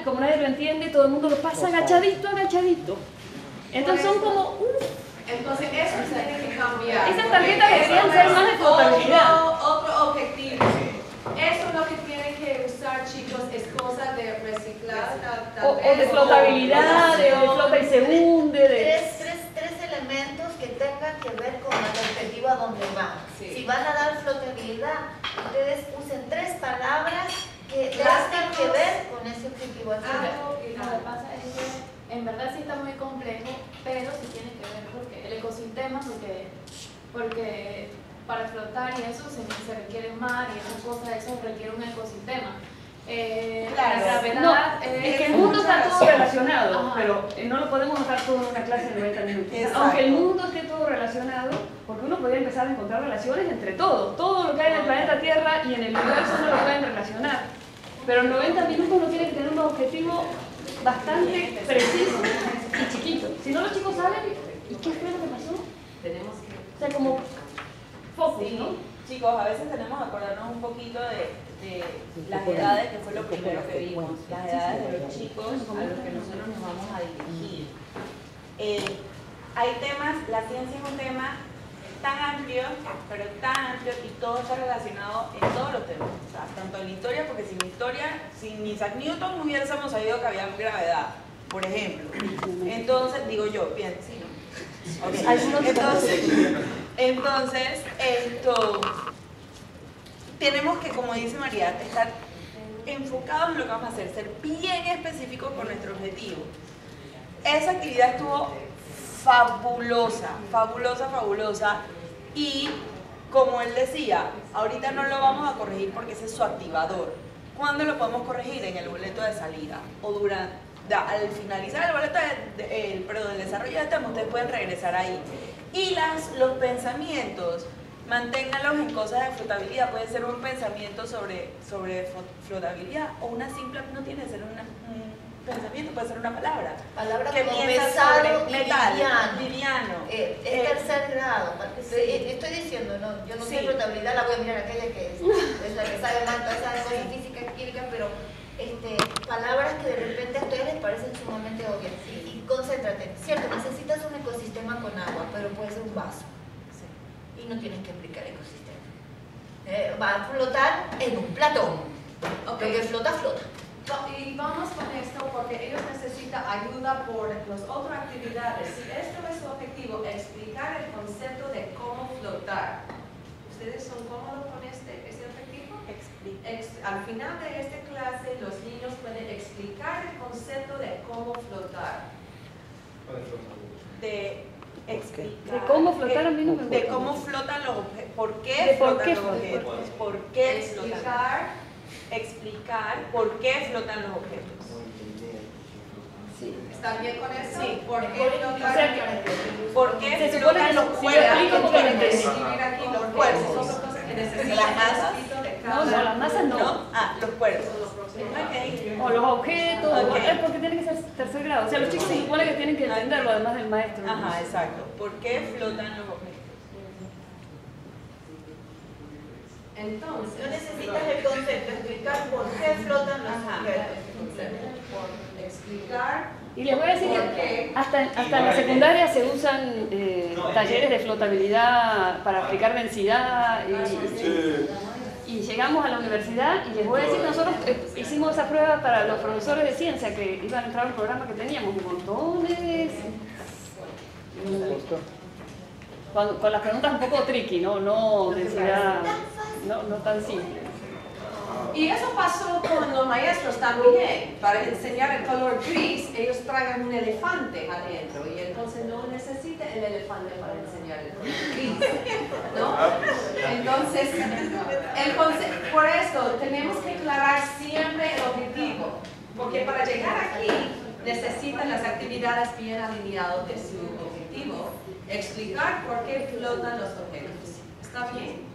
como nadie lo entiende, todo el mundo lo pasa agachadito, agachadito. Entonces son como... Entonces eso tiene que cambiar. Esas tarjetas deberían ser más de flotabilidad. Otro objetivo. Eso es lo que tienen que usar, chicos, es cosa de reciclar. O de flotabilidad, de flota y se hunde. Tres elementos que tengan que ver con el objetivo a donde van. Sí. Si van a dar flotabilidad, ustedes usen 3 palabras que tengan que ver con ese objetivo. Lo que pasa es que en verdad sí está muy complejo, pero sí tiene que ver porque el ecosistema, porque para flotar y eso se requiere mar y esas cosas, eso requiere un ecosistema. La gravedad No, es que el mundo está todo relacionado, Ajá. pero no lo podemos dejar todo en una clase de 90 minutos. Exacto. Aunque el mundo esté todo relacionado, porque uno podría empezar a encontrar relaciones entre todo lo que hay en el planeta Tierra y en el universo no lo pueden relacionar. Pero en 90 minutos uno tiene que tener un objetivo bastante preciso y chiquito. Si no, los chicos saben, ¿y qué fue lo que pasó? Tenemos que... O sea, como focus, Sí, ¿no? chicos, a veces tenemos que acordarnos un poquito de las edades, que fue lo primero que vimos, las edades de los chicos a los que nosotros nos vamos a dirigir. Hay temas, la ciencia es un tema tan amplio, pero tan amplio y todo está relacionado en todos los temas, o sea, tanto en la historia, porque sin historia, sin Isaac Newton no hubiésemos sabido que había gravedad, por ejemplo. Entonces, digo yo, bien, sí, ¿no? Okay. Entonces, tenemos que, como dice María, estar enfocados en lo que vamos a hacer, ser bien específicos con nuestro objetivo. Esa actividad estuvo fabulosa, fabulosa, y como él decía, ahorita no lo vamos a corregir porque ese es su activador. ¿Cuándo lo podemos corregir? En el boleto de salida o durante, al finalizar el boleto del desarrollo de tema, ustedes pueden regresar ahí. Y los pensamientos, manténganlos en cosas de flotabilidad. Puede ser un pensamiento sobre flotabilidad o una simple, no tiene que ser un pensamiento, puede ser una palabra. Palabras que como piensa pesado sobre y metal, liviano. liviano. Es tercer grado. Estoy diciendo, no, yo no sé flotabilidad, la voy a mirar aquella que es la que sabe más todas esas cosas físicas, químicas, pero palabras que de repente a ustedes les parecen sumamente obvias. Y concéntrate, cierto, necesitas un ecosistema con agua, pero puede ser un vaso. Y no tienes que explicar ecosistema. Va a flotar en un platón. Lo que flota, flota. Y vamos con esto porque ellos necesitan ayuda por las otras actividades. Si esto es su objetivo, explicar el concepto de cómo flotar. ¿Ustedes son cómodos con ese objetivo? Al final de esta clase, los niños pueden explicar el concepto de cómo flotar. De explicar. De cómo flotar a mí no me gusta. De cómo flotan los objetos. ¿Por qué flotan los objetos? ¿Por qué flotan? Explicar por qué flotan los objetos. Sí. ¿Están bien con eso? Sí. ¿Por qué flotar? O sea, ¿Por qué se supone flotan que los si yo cuerpos? explico porque lo entendí. Escribir aquí los cuerpos. Son cosas que necesitan. Las masas. No, las masas no. Los cuerpos. O los objetos, Ok. porque tiene que ser tercer grado. O sea, los chicos se supone que tienen que entenderlo, además del maestro. ¿no? Ajá, exacto. ¿Por qué flotan los objetos? Entonces, No necesitas el concepto, explicar por qué flotan los objetos. por explicar. Y les voy a decir ¿Por que qué? hasta en la secundaria se usan talleres de flotabilidad para aplicar densidad y llegamos a la universidad y les voy a decir que nosotros hicimos esa prueba para los profesores de ciencia que iban a entrar al programa que teníamos, montones. Con las preguntas un poco tricky, no densidad, no tan simple. Y eso pasó con los maestros también. Para enseñar el color gris, ellos tragan un elefante adentro y entonces no necesita el elefante para enseñar el color gris, ¿no? Entonces, por esto tenemos que aclarar siempre el objetivo, porque para llegar aquí necesitan las actividades bien alineadas de su objetivo, explicar por qué flotan los objetos. ¿Está bien?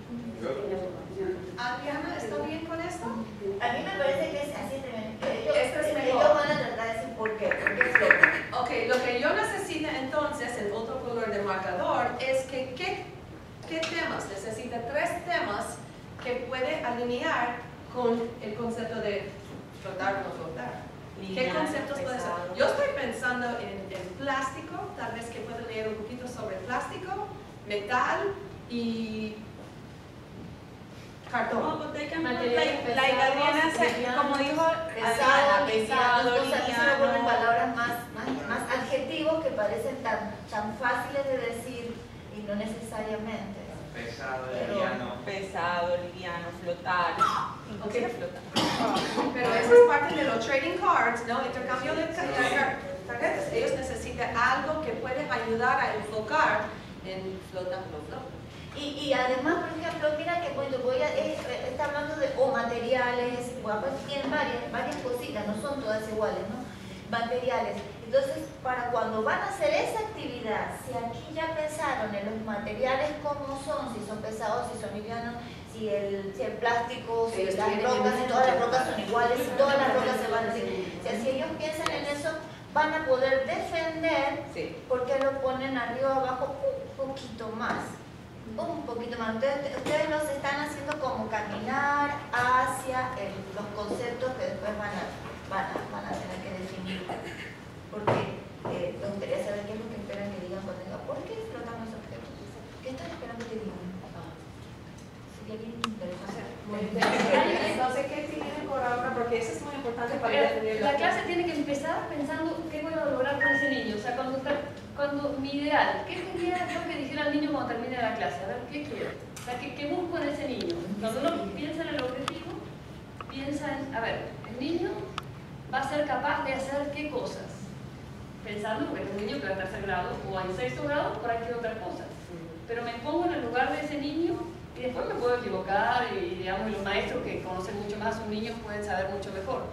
Adriana, ¿está bien con esto? A mí me parece que es así también. Esto es mejor. Ellos van a tratar de decir por qué flotan. Ok, lo que yo necesito entonces, el otro color de marcador, es que ¿qué temas? Necesita 3 temas que puede alinear con el concepto de flotar o no flotar. ¿Qué conceptos puede ser? Yo estoy pensando en plástico, tal vez que pueda leer un poquito sobre plástico, metal y cartón. La italiana, como dijo Pesado, pesado, se ponen liviano. palabras más adjetivos que parecen tan fáciles de decir y no necesariamente. Pesado, Pesado, liviano, flotar. Inclusive flotar. Pero eso es parte de los trading cards, ¿no? Intercambio de tarjetas. Ellos necesitan algo que puede ayudar a enfocar en flota, no flota. Y además, por ejemplo, mira que cuando está hablando de materiales, pues tienen varias cositas, no son todas iguales, ¿no? Materiales. Entonces, para cuando van a hacer esa actividad, si aquí ya pensaron en los materiales como son, si son pesados, si son livianos, si el plástico, si las rocas, si todas las rocas son iguales, si todas las rocas se van a decir. O sea, si ellos piensan en eso, van a poder defender porque lo ponen arriba abajo un poquito más. Un poquito más. Ustedes los están haciendo como caminar hacia los conceptos que después van a tener que definir. Porque me gustaría saber qué es lo que esperan que digan cuando digan, ¿por qué flotan los objetos? ¿Qué están esperando que digan? Sería bien interesante. Entonces, ¿qué tienen por ahora? Porque eso es muy importante para definir La clase tiene que empezar pensando qué voy a lograr con ese niño. O sea, cuando mi ideal, ¿qué quería yo que dijera al niño cuando termine la clase? A ver, ¿qué quiero? O sea, ¿qué busco en ese niño? Cuando uno piensa en el objetivo, piensa en, a ver, el niño va a ser capaz de hacer qué cosas. Pensando, porque es un niño que va a tercer grado o en sexto grado, por ahí quiero otras cosas. Pero me pongo en el lugar de ese niño y después me puedo equivocar y digamos, los maestros que conocen mucho más a sus niños pueden saber mucho mejor.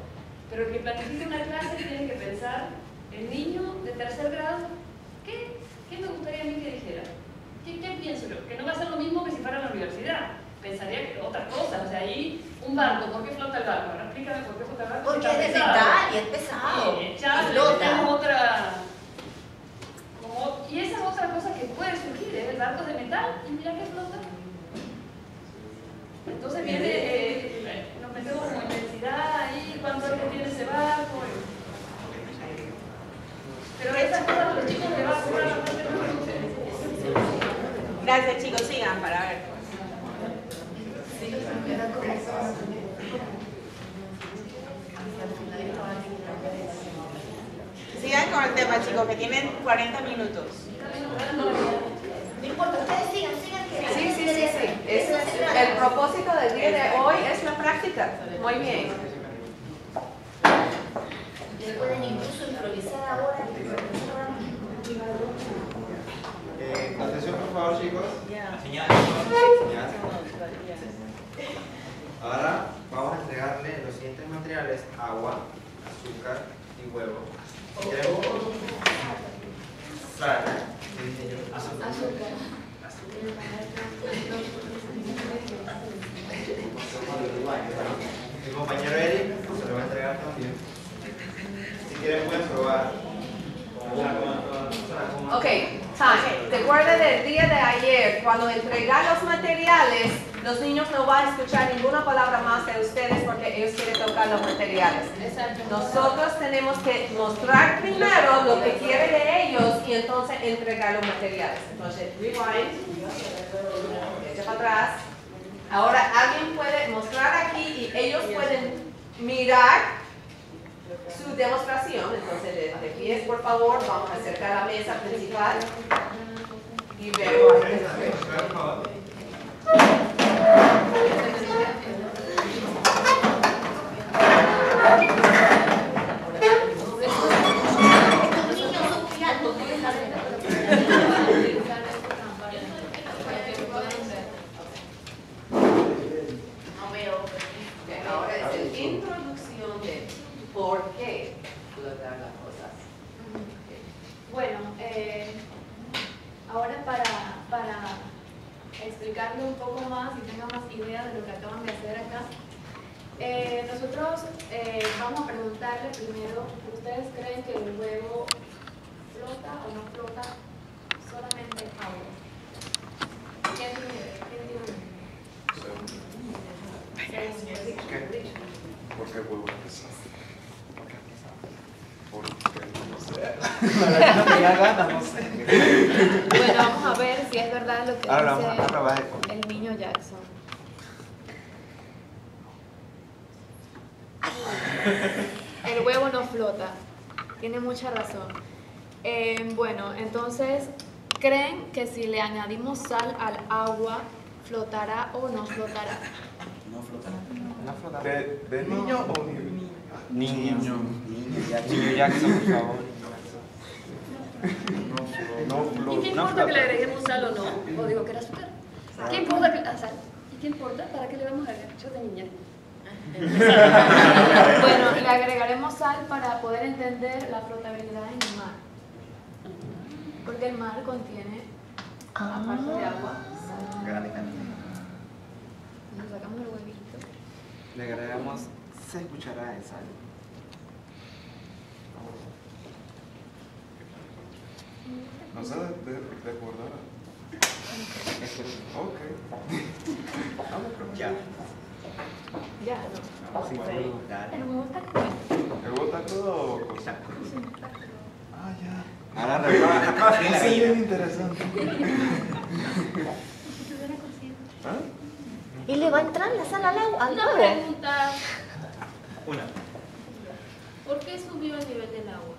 Pero el que planifica una clase tiene que pensar, el niño de tercer grado, ¿qué me gustaría a mí que dijera? ¿Qué pienso yo? Que no va a ser lo mismo que si fuera a la universidad. Pensaría que otras cosas, o sea, ahí un barco, ¿por qué flota el barco? Ahora explícame por qué flota el barco. Porque es de metal y es pesado. Y esa es otra cosa que puede surgir, el barco de metal y mira que flota. Entonces viene, nos metemos como intensidad ahí, cuánto aire tiene ese barco. Pero esas cosas los chicos le van a ocurrir bastante mucho. Gracias, chicos, sigan para ver. Sigan con el tema, chicos, que tienen 40 minutos. No importa, ustedes sigan que... Sí. Ese es el propósito del día de hoy, es la práctica. Muy bien. Ustedes pueden incluso improvisar ahora. Atención por favor chicos. Señal. Ahora vamos a entregarle los siguientes materiales: agua, azúcar y huevo. Queremos sal. Azúcar. Mi compañero Eric se lo va a entregar también. Si quieren pueden probar. Ok, time. Recuerda del día de ayer, cuando entregar los materiales, los niños no van a escuchar ninguna palabra más de ustedes porque ellos quieren tocar los materiales. Nosotros tenemos que mostrar primero lo que quiere de ellos y entonces entregar los materiales. Entonces, rewind, echa para atrás. Ahora alguien puede mostrar aquí y ellos pueden mirar su demostración. Entonces, de pies, por favor, vamos a acercar a la mesa principal y vemos. Ahora es la introducción de por qué flotar las cosas. Bueno, ahora para explicarle un poco más y tenga más idea de lo que acaban de hacer acá, nosotros vamos a preguntarle primero, ¿ustedes creen que el huevo flota o no flota solamente agua? ¿Quién tiene? Porque el huevo es pesado. No tenía ganas, no sé. Bueno, vamos a ver si es verdad lo que Ahora vamos a probar dice el niño Jackson. El huevo no flota. Tiene mucha razón. Bueno, entonces, ¿creen que si le añadimos sal al agua, flotará o no flotará? No flotará. No flotar. ¿De niño o niño? Niño Jackson, por favor. No ¿Y qué importa que le agreguemos sal o no? O digo que era azúcar. ¿Qué importa que sal? ¿Y qué importa? ¿Para qué le vamos a agregar? Yo de niña. Bueno, le agregaremos sal para poder entender la flotabilidad en el mar. Porque el mar contiene, aparte de agua, sal. Nos sacamos el huevito. Le agregamos 6 cucharadas de sal. No sé de acordar. Ok. Ya. Ya, no. Sí, dale. El huevo está crudo. ¿El huevo está crudo o cosa? Está crudo. Ah, ya. Ahora recuerda. Eso es bien interesante. ¿Ah? ¿Y le va a entrar la sal al agua? ¿Al Una huevo? pregunta, Una. ¿por qué subió el nivel del agua?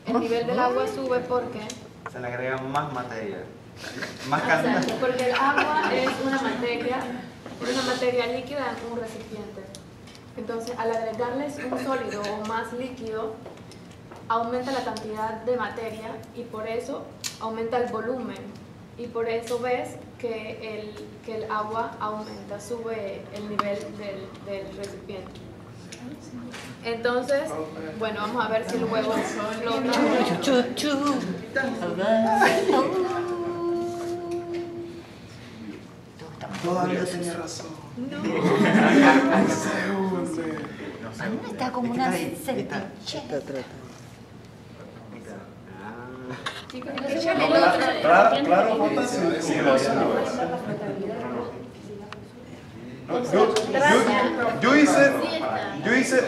El nivel del agua sube porque, Se le agrega más material. Más cantidad. exacto, porque el agua es una materia líquida en un recipiente. Entonces, al agregarles un sólido o más líquido, aumenta la cantidad de materia y por eso aumenta el volumen. Y por eso ves que el agua aumenta, sube el nivel del recipiente. Entonces, bueno, vamos a ver si el huevo flota. Todavía tenía razón. A mí me está como una serpiente. Claro, Jota, sí lo sabes. Yo hice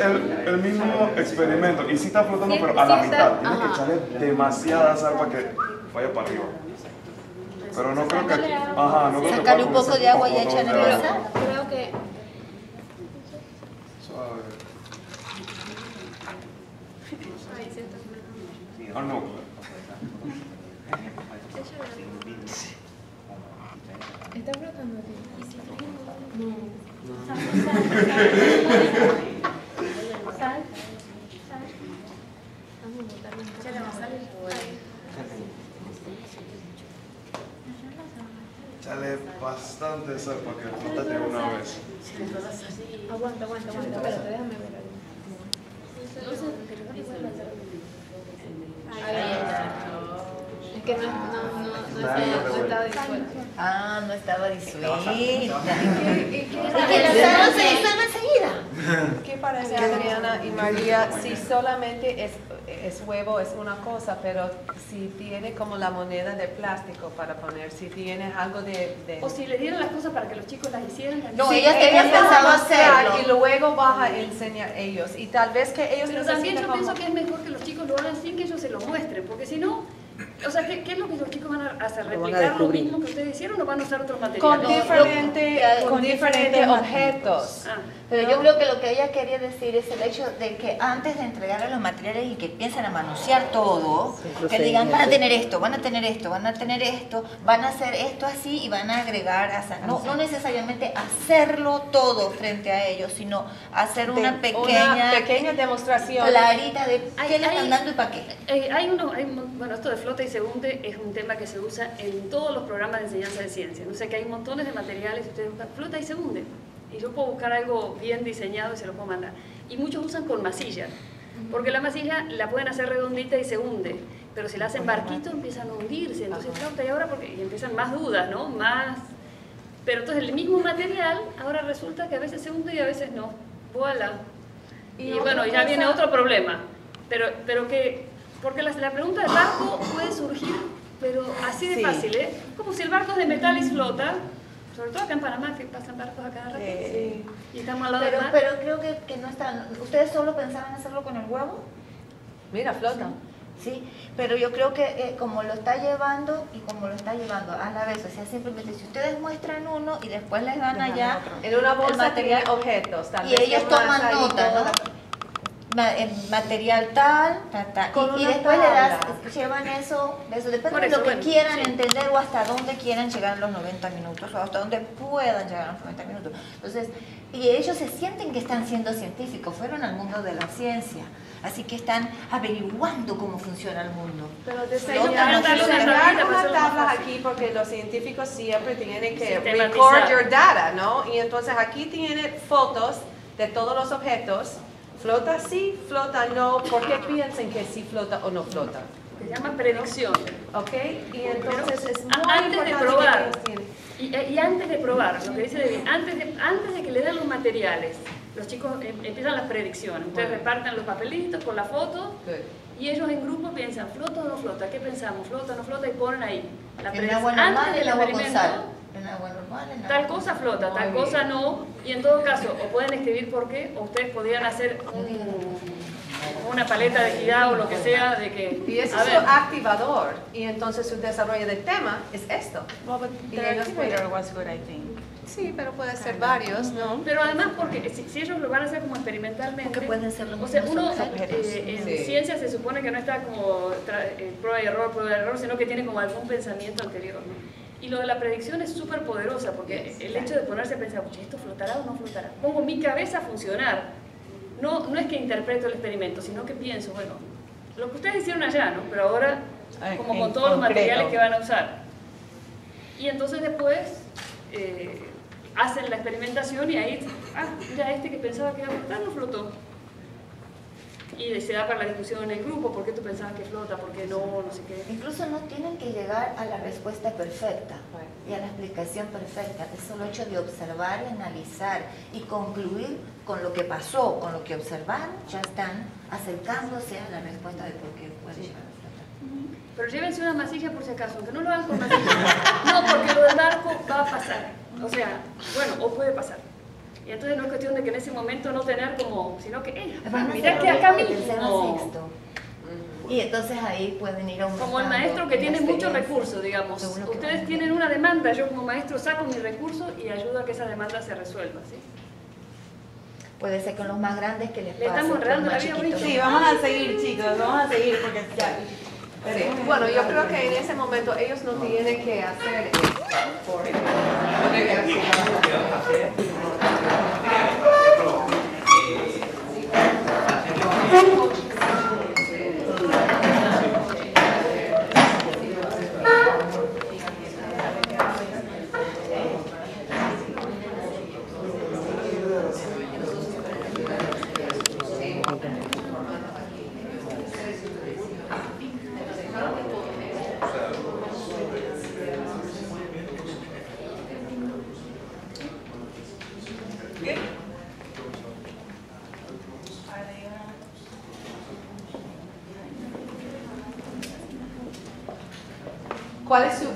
el mismo experimento y sí está flotando, pero a la mitad. Tienes que echarle demasiada sal para que vaya para arriba. Pero no creo que. Ajá, no creo que. Sacarle un poco de agua y echarle de más agua. sal. Creo que Suave. Ah, no. está flotando aquí. Sal. Vamos a botarle un poco de sal. Échale bastante sal para que flote de una vez. Aguanta. Espérate, déjame ver algo. Es que no estaba disuelto. Ah, no estaba disuelta. ¿Y ¿Y que la sal no se disuelve enseguida? ¿Qué parece, Adriana y María? Si solamente es huevo es una cosa, pero si tiene como la moneda de plástico para poner, si tienes algo de... O si le dieran las cosas para que los chicos las hicieran. No, Sí, ellas tenían Ellas pensado van a mostrar hacerlo. y luego vas a enseñar ellos. Y tal vez que ellos Pero también yo necesitan pienso como- que es mejor que los chicos lo hagan sin que ellos se lo muestren, porque si no, o sea, ¿qué es lo que los chicos van a hacer? ¿Replicar lo mismo que ustedes hicieron o van a usar otros con materiales? con diferentes objetos. Ah, Pero yo creo que lo que ella quería decir es el hecho de que antes de entregarle los materiales y que empiecen a manosear todo, que digan, van a tener esto, van a tener esto, van a tener esto, van a hacer esto así y van a agregar, no necesariamente hacerlo todo frente a ellos, sino hacer una pequeña demostración. clarita de qué le Hay- están dando y para qué. Bueno, esto de flota y se hunde es un tema que se usa en todos los programas de enseñanza de ciencia. No sé, que hay montones de materiales y ustedes buscan flota y se hunde. Y yo puedo buscar algo bien diseñado y se lo puedo mandar. Y muchos usan con masilla, porque la masilla la pueden hacer redondita y se hunde, pero si la hacen barquito empiezan a hundirse, entonces flota y ahora y empiezan más dudas, ¿no? Pero entonces el mismo material ahora resulta que a veces se hunde y a veces no. Voilà. Y bueno, ya viene otro problema. Pero que, porque la pregunta del barco puede surgir, pero así de fácil, ¿eh? Como si el barco es de metal y flota, sobre todo acá en Panamá, que pasan barcos a cada rato. Sí. Y estamos al lado del mar. Pero creo que no están. ¿Ustedes solo pensaban hacerlo con el huevo? Mira, flota. ¿sí? Pero yo creo que como lo está llevando y como lo está llevando a la vez, o sea, simplemente si ustedes muestran uno y después les dan allá En una bolsa material, tiene objetos, tal y vez ellos de toman masa y nota, toda ¿no? Material tal, Con y una después le das, tabla. llevan eso depende Por de eso, lo que bueno, quieran sí. entender o hasta dónde quieran llegar en los 90 minutos o hasta dónde puedan llegar en los 90 minutos. Entonces, y ellos se sienten que están siendo científicos, fueron al mundo de la ciencia, así que están averiguando cómo funciona el mundo. Pero Ellos diseñar van a darle una tablita para unas hacerlo más tablas fácil. aquí porque los científicos siempre tienen que Sistematizar. record your data, ¿no? Y entonces aquí tiene fotos de todos los objetos. Flota sí, flota no. ¿Por qué piensan que sí flota o no flota? Se llama predicción. ¿Ok? Y entonces es muy Antes de importante probar. que ellos tienen. Y antes de probar, lo que dice David, antes de que le den los materiales, los chicos empiezan las predicciones. Ustedes reparten los papelitos con la foto Good. y ellos en grupo piensan, ¿flota o no flota? ¿Qué pensamos? ¿Flota o no flota? Y ponen ahí la El predicción. agua normal Antes y el del agua con experimento, sal. El agua normal, el agua tal con cosa sal. flota, tal Muy cosa bien. no. Y en todo caso, o pueden escribir por qué, o ustedes podrían hacer una paleta de equidad o lo que sea de que... Y ese a es ver, su activador. Y entonces su desarrollo de tema es esto. Well, but Y the ellos activator was good, I think. Sí, pero puede ser varios, ¿no? pero además porque si ellos lo van a hacer como experimentalmente, Porque pueden ser los o sea, mismos uno objetos. en Sí. ciencia se supone que no está como prueba y error, sino que tiene como algún pensamiento anterior, ¿no? Y lo de la predicción es súper poderosa porque el hecho de ponerse a pensar, "Oye, ¿esto flotará o no flotará?". Pongo mi cabeza a funcionar. No es que interpreto el experimento, sino que pienso, bueno, lo que ustedes hicieron allá, ¿no? Pero ahora como En con todos los concreto. materiales que van a usar. Y entonces después hacen la experimentación y ahí, mira, este que pensaba que iba a flotar no flotó. Y se da para la discusión en el grupo, ¿por qué tú pensabas que flota? ¿Por qué no? No sé qué. Incluso no tienen que llegar a la respuesta perfecta y a la explicación perfecta. Es solo hecho de observar y analizar y concluir con lo que pasó, con lo que observaron, ya están acercándose a la respuesta de por qué puede llegar a flotar. Pero llévense una masilla por si acaso, aunque no lo hagan con masilla. No, porque lo del barco va a pasar. O sea, bueno, o puede pasar. Y entonces no es cuestión de que en ese momento no tener como, sino que, mirá que acá mismo. Y entonces ahí pueden ir aumentando. Como el maestro que la tiene muchos experiencia, recursos, digamos. según lo que Ustedes van tienen una demanda, yo como maestro saco mi recurso y ayudo a que esa demanda se resuelva, ¿sí? Puede ser con los más grandes que les Le pase, estamos con enredando los más la vida chiquitos. Sí, vamos a seguir, chicos, vamos a seguir porque ya. Sí. Bueno, yo creo que en ese momento ellos no tienen que hacer esto.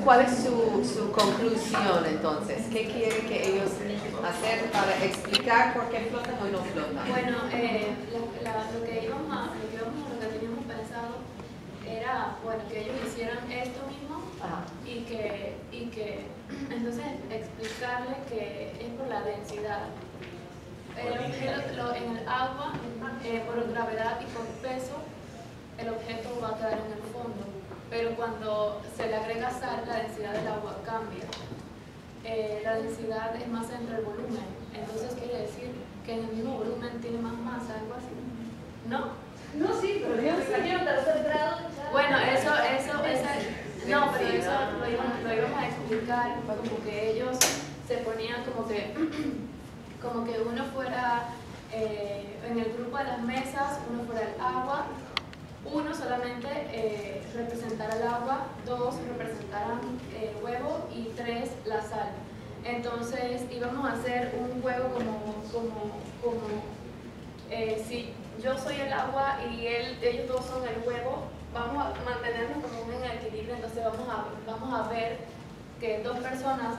¿Cuál es su conclusión entonces? ¿Qué quiere que ellos hacer para explicar por qué flotan o no flotan? Bueno, lo que teníamos pensado era, bueno, que ellos hicieran esto mismo Ajá. y que entonces explicarle que es por la densidad. En el agua, por gravedad y por peso, el objeto va a quedar en el fondo. Pero cuando se le agrega sal, la densidad del agua cambia. La densidad es masa entre el volumen. Entonces quiere decir que en el mismo volumen tiene más masa, algo así. ¿No? No, sí, pero yo salieron de tercer grado. Bueno, no, pero eso lo íbamos a explicar, como que ellos se ponían como que uno fuera, en el grupo de las mesas, uno fuera el agua, uno solamente representara el agua, dos representaran el huevo y tres la sal. Entonces íbamos a hacer un juego si yo soy el agua y ellos dos son el huevo, vamos a mantenernos como en equilibrio. Entonces vamos a ver que dos personas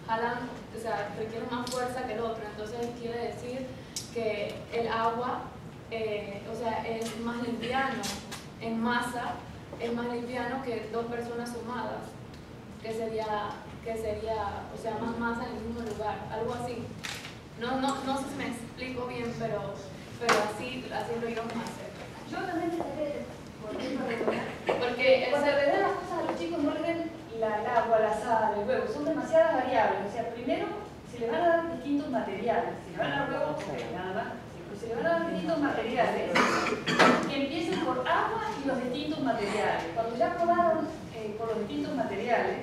jalan, o sea, requieren más fuerza que el otro. Entonces quiere decir que el agua, es más liviano en masa es más liviano que 2 personas sumadas, que sería, o sea, más masa en el mismo lugar, algo así. No sé si me explico bien, pero así lo íbamos a hacer. Yo también Porque cuando le den las cosas a los chicos, no le den el agua, la sal, el huevo, son demasiadas variables. O sea, primero, si le van a dar distintos materiales, si le van a dar huevos, nada más, si le van a dar distintos materiales, que empiecen por agua y los distintos materiales. Cuando ya probaron por los distintos materiales,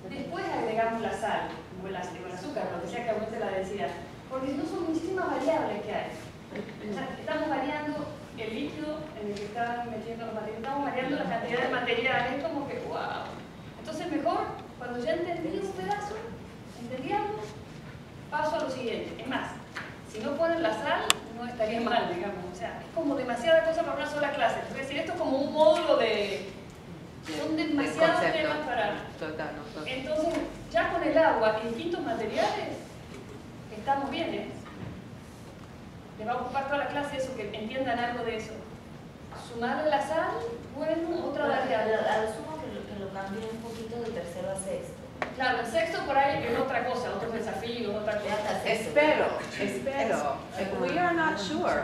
después agregamos la sal o el azúcar, lo que sea que aumente la densidad. Porque si no son muchísimas variables que hay. O sea, estamos variando el líquido en el que están metiendo los materiales, estamos variando la cantidad de materiales, es como que wow. Entonces mejor, cuando ya entendí un pedazo, entendí algo, paso a lo siguiente. Es más, si no ponen la sal, no estaría mal, digamos. O sea, es como demasiada cosa para una sola clase. Es decir, esto es como un módulo de... Son demasiados temas para... Total. Entonces, ya con el agua y distintos materiales, estamos bien, ¿eh? Les va a ocupar toda la clase eso, que entiendan algo de eso. Sumarle la sal, bueno, otra variable. Asumo que lo cambie un poquito de tercero a sexto. Claro, el sexto por ahí es otra cosa, otros desafíos, otra cosa. Espero. We are not sure.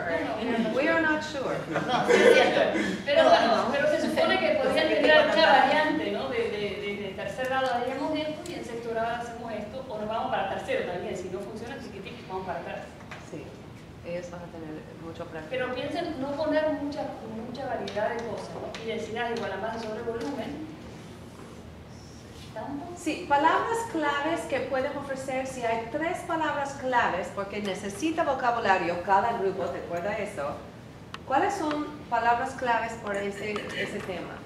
We are not sure. No, sí es cierto. Pero bueno, pero se supone que podrían tener una variante, ¿no? De tercer grado haríamos esto y en sexto grado hacemos esto, o nos vamos para tercero también. Si no funciona, chiquititos, vamos para atrás. Sí, ellos van a tener mucho práctica. Pero piensen no poner mucha variedad de cosas, ¿no? Y densidad igual a masa sobre volumen. Sí, palabras claves que pueden ofrecer, si hay 3 palabras claves, porque necesita vocabulario cada grupo, ¿te acuerdas eso? ¿Cuáles son palabras claves por ese tema?